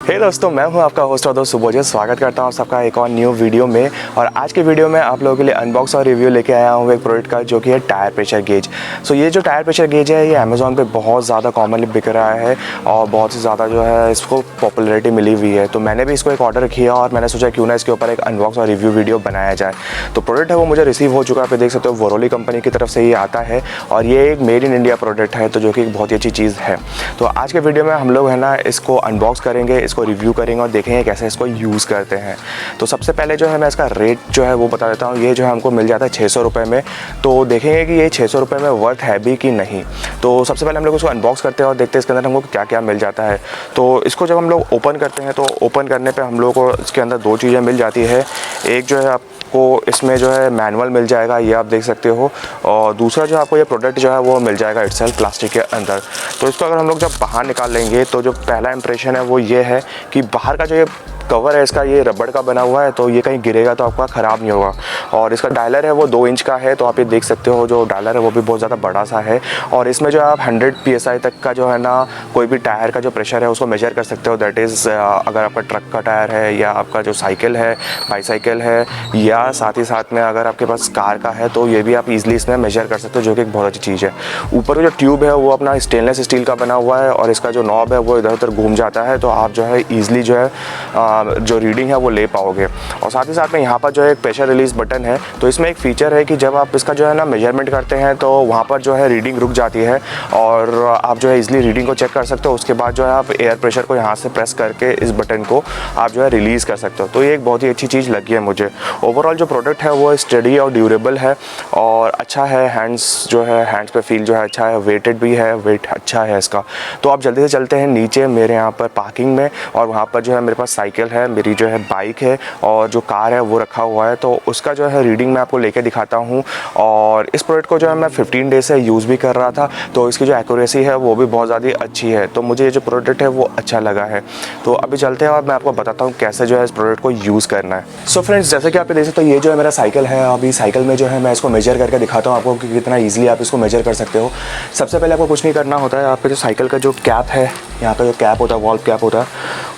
हे दोस्तों, मैं हूं आपका होस्ट और दोस्त सुबोध। स्वागत करता हूं आप सबका एक और न्यू वीडियो में। और आज के वीडियो में आप लोगों के लिए अनबॉक्स और रिव्यू लेके आया हूं एक प्रोडक्ट का, जो कि है टायर प्रेशर गेज। सो ये जो टायर प्रेशर गेज है, ये अमेज़ॉन पे बहुत ज़्यादा कॉमनली बिक रहा है और बहुत ही ज़्यादा जो है इसको पॉपुलैरिटी मिली हुई है। तो मैंने भी इसको एक ऑर्डर किया और मैंने सोचा क्यों ना इसके ऊपर एक अनबॉक्स और रिव्यू वीडियो बनाया जाए। तो प्रोडक्ट है वो मुझे रिसीव हो चुका है। आप देख सकते हो वोरोली कंपनी की तरफ से ही आता है और ये एक मेड इन इंडिया प्रोडक्ट है, तो जो कि एक बहुत ही अच्छी चीज़ है। तो आज के वीडियो में हम लोग है ना इसको अनबॉक्स करेंगे, इसको रिव्यू करेंगे और देखेंगे कैसे इसको यूज़ करते हैं। तो सबसे पहले जो है मैं इसका रेट जो है वो बता देता हूँ। ये जो है हमको मिल जाता है 600 रुपये में। तो देखेंगे कि ये 600 रुपये में वर्थ है भी कि नहीं। तो सबसे पहले हम लोग उसको अनबॉक्स करते हैं और देखते हैं इसके अंदर हमको क्या क्या मिल जाता है। तो इसको जब हम लोग ओपन करते हैं तो ओपन करने पर हम लोग को इसके अंदर दो चीज़ें मिल जाती है। एक जो है आपको इसमें जो है मैनुअल मिल जाएगा, ये आप देख सकते हो, और दूसरा जो आपको ये प्रोडक्ट जो है वो मिल जाएगा इटसेल्फ प्लास्टिक के अंदर। तो इसको अगर हम लोग जब बाहर निकाल लेंगे तो जो पहला इंप्रेशन है वो ये है कि बाहर का जो ये कवर है इसका, ये रबड़ का बना हुआ है, तो ये कहीं गिरेगा तो आपका ख़राब नहीं होगा। और इसका डायलर है वो 2 इंच का है, तो आप ये देख सकते हो जो डायलर है वो भी बहुत ज़्यादा बड़ा सा है। और इसमें जो आप 100 PSI तक का जो है ना कोई भी टायर का जो प्रेशर है उसको मेजर कर सकते हो। दैट इज़ अगर आपका ट्रक का टायर है या आपका जो साइकिल है, बाईसाइकिल है, या साथ ही साथ में अगर आपके पास कार का है तो ये भी आप इजीली इसमें मेजर कर सकते हो, जो कि एक बहुत अच्छी चीज़ है। ऊपर जो ट्यूब है वो अपना स्टेनलेस स्टील का बना हुआ है और इसका जो नॉब है वो इधर उधर घूम जाता है, तो आप जो है ईजिली जो है जो रीडिंग है वो ले पाओगे। और साथ ही साथ में यहाँ पर जो है एक प्रेशर रिलीज बटन है। तो इसमें एक फीचर है कि जब आप इसका जो है ना मेजरमेंट करते हैं तो वहाँ पर जो है रीडिंग रुक जाती है और आप जो है इजीली रीडिंग को चेक कर सकते हो। उसके बाद जो है आप एयर प्रेशर को यहाँ से प्रेस करके इस बटन को आप जो है रिलीज़ कर सकते हो। तो ये एक बहुत ही अच्छी चीज़ लगी है मुझे। ओवरऑल जो प्रोडक्ट है वो स्टडी और ड्यूरेबल है और अच्छा है। हैंड्स पे फील जो है अच्छा है, वेटेड भी है, वेट अच्छा है इसका। तो आप जल्दी से चलते हैं नीचे मेरे यहाँ पर पार्किंग में, और वहाँ पर जो है मेरे पास साइकिल है, मेरी जो है बाइक है और जो कार है वो रखा हुआ है। तो उसका जो है रीडिंग मैं आपको लेके दिखाता हूँ। और इस प्रोडक्ट को जो है मैं 15 डेज से यूज़ भी कर रहा था, तो इसकी जो एक्यूरेसी है वो भी बहुत ज़्यादा अच्छी है। तो मुझे ये जो प्रोडक्ट है वो अच्छा लगा है। तो अभी चलते हैं और मैं आपको बताता हूँ कैसे जो है इस प्रोडक्ट को यूज़ करना है। सो फ्रेंड्स, जैसे कि आप देख सकते हो ये जो है मेरा साइकिल है। अभी साइकिल में जो है मैं इसको मेजर करके दिखाता हूँ आपको कि कितना ईजिली आप इसको मेजर कर सकते हो। सबसे पहले आपको कुछ नहीं करना होता है, आपके जो साइकिल का जो कैप है, यहाँ का जो कैप होता है, वॉल्व कैप होता है,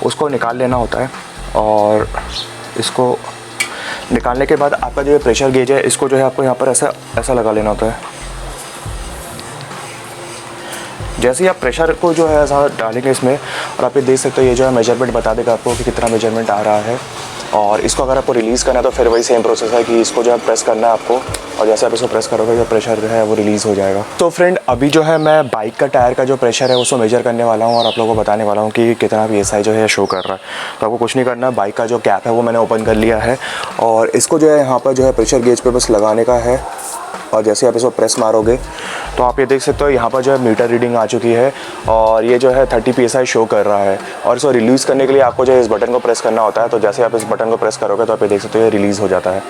उसको निकाल लेना होता है। और इसको निकालने के बाद आपका जो प्रेशर गेज है इसको जो है आपको यहाँ पर ऐसा लगा लेना होता है। जैसे ही आप प्रेशर को जो है ऐसा डालेंगे इसमें, और आप ये देख सकते हो ये जो है मेजरमेंट बता देगा आपको कि कितना मेजरमेंट आ रहा है। और इसको अगर आपको रिलीज़ करना है तो फिर वही सेम प्रोसेस है कि इसको जो है प्रेस करना है आपको, और जैसे आप इसको प्रेस करोगे जो प्रेशर जो है वो रिलीज़ हो जाएगा। तो फ्रेंड, अभी जो है मैं बाइक का टायर का जो प्रेशर है उसको मेजर करने वाला हूँ और आप लोगों को बताने वाला हूँ कि कितना PSI जो है शो कर रहा है। तो आपको कुछ नहीं करना, बाइक का जो कैप है वो मैंने ओपन कर लिया है और इसको जो है यहाँ पर जो है प्रेशर गेज पे बस लगाने का है। और जैसे आप इसको प्रेस मारोगे तो आप ये देख सकते हो यहाँ पर जो है मीटर रीडिंग आ चुकी है और ये जो है 30 PSI शो कर रहा है। और इसको रिलीज़ करने के लिए आपको जो है इस बटन को प्रेस करना होता है। तो जैसे आप इस बटन को प्रेस करोगे तो आप ये देख सकते हो ये रिलीज़ हो जाता है।